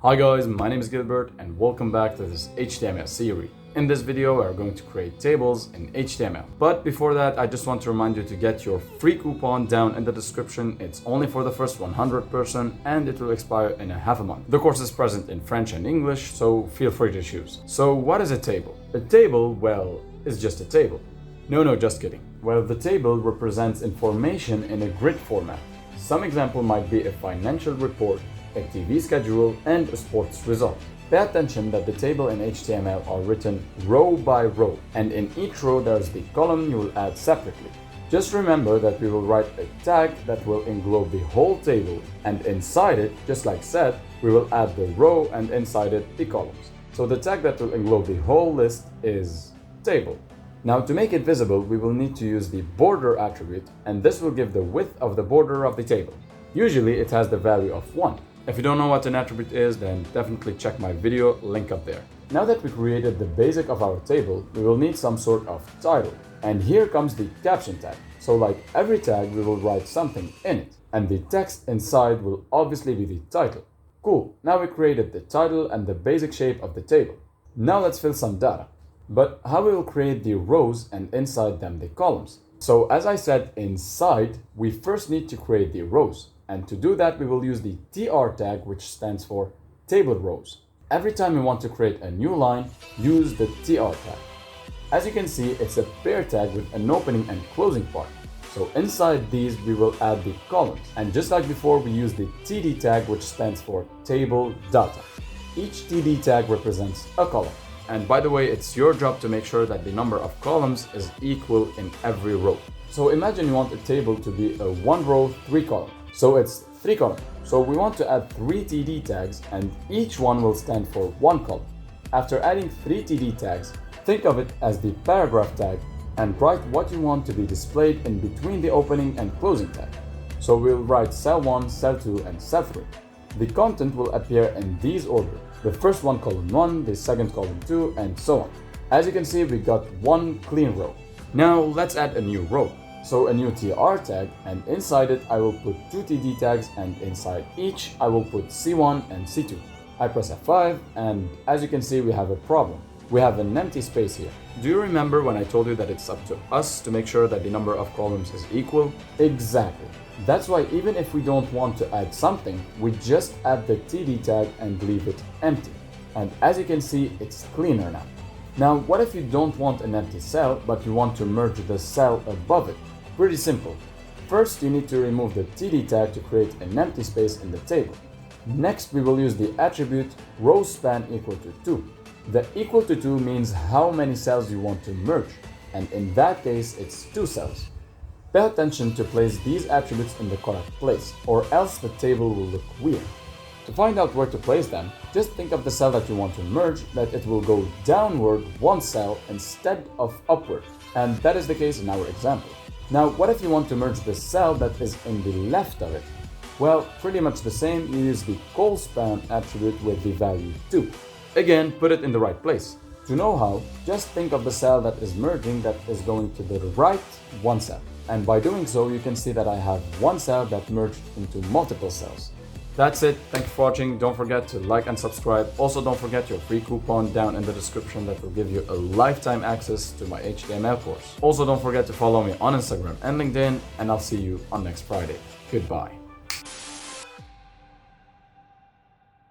Hi guys, my name is Gilbert and welcome back to this HTML series. In this video, we are going to create tables in HTML. But before that, I just want to remind you to get your free coupon down in the description. It's only for the first 100 person and it will expire in a half a month. The course is present in French and English, so feel free to choose. So what is a table? A table, well, is just a table. No, just kidding. Well, the table represents information in a grid format. Some example might be a financial report, a TV schedule, and a sports result. Pay attention that the table in HTML are written row by row, and in each row there's the column you will add separately. Just remember that we will write a tag that will englobe the whole table, and inside it, just like said, we will add the row and inside it the columns. So the tag that will englobe the whole list is table. Now to make it visible, we will need to use the border attribute, and this will give the width of the border of the table. Usually it has the value of 1. If you don't know what an attribute is, then definitely check my video, link up there. Now that we created the basic of our table, we will need some sort of title. And here comes the caption tag. So like every tag, we will write something in it. And the text inside will obviously be the title. Cool, now we created the title and the basic shape of the table. Now let's fill some data. But how we will create the rows and inside them the columns? So as I said, inside, we first need to create the rows. And to do that, we will use the tr tag, which stands for table rows. Every time we want to create a new line, use the tr tag. As you can see, it's a pair tag with an opening and closing part. So inside these, we will add the columns. And just like before, we use the td tag, which stands for table data. Each td tag represents a column. And by the way, it's your job to make sure that the number of columns is equal in every row. So imagine you want a table to be a 1 row, 3 column. So it's 3 columns. So we want to add 3 TD tags and each one will stand for 1 column. After adding 3 TD tags, think of it as the paragraph tag and write what you want to be displayed in between the opening and closing tag. So we'll write cell 1, cell 2 and cell 3. The content will appear in these order. The first one column 1, the second column 2 and so on. As you can see, we got 1 clean row. Now let's add a new row. So a new tr tag, and inside it I will put 2 td tags, and inside each I will put c1 and c2. I press F5 and as you can see we have a problem. We have an empty space here. Do you remember when I told you that it's up to us to make sure that the number of columns is equal? Exactly. That's why even if we don't want to add something, we just add the td tag and leave it empty. And as you can see, it's cleaner now. Now, what if you don't want an empty cell, but you want to merge the cell above it? Pretty simple. First, you need to remove the td tag to create an empty space in the table. Next, we will use the attribute row span equal to 2. The equal to 2 means how many cells you want to merge, and in that case, it's 2 cells. Pay attention to place these attributes in the correct place, or else the table will look weird. To find out where to place them, just think of the cell that you want to merge, that it will go downward 1 cell instead of upward, and that is the case in our example. Now, what if you want to merge the cell that is in the left of it? Well, pretty much the same, you use the col span attribute with the value 2. Again, put it in the right place. To know how, just think of the cell that is merging that is going to the right 1 cell. And by doing so, you can see that I have 1 cell that merged into multiple cells. That's it. Thank you for watching. Don't forget to like and subscribe. Also, don't forget your free coupon down in the description that will give you a lifetime access to my HTML course. Also, don't forget to follow me on Instagram and LinkedIn, and I'll see you on next Friday. Goodbye.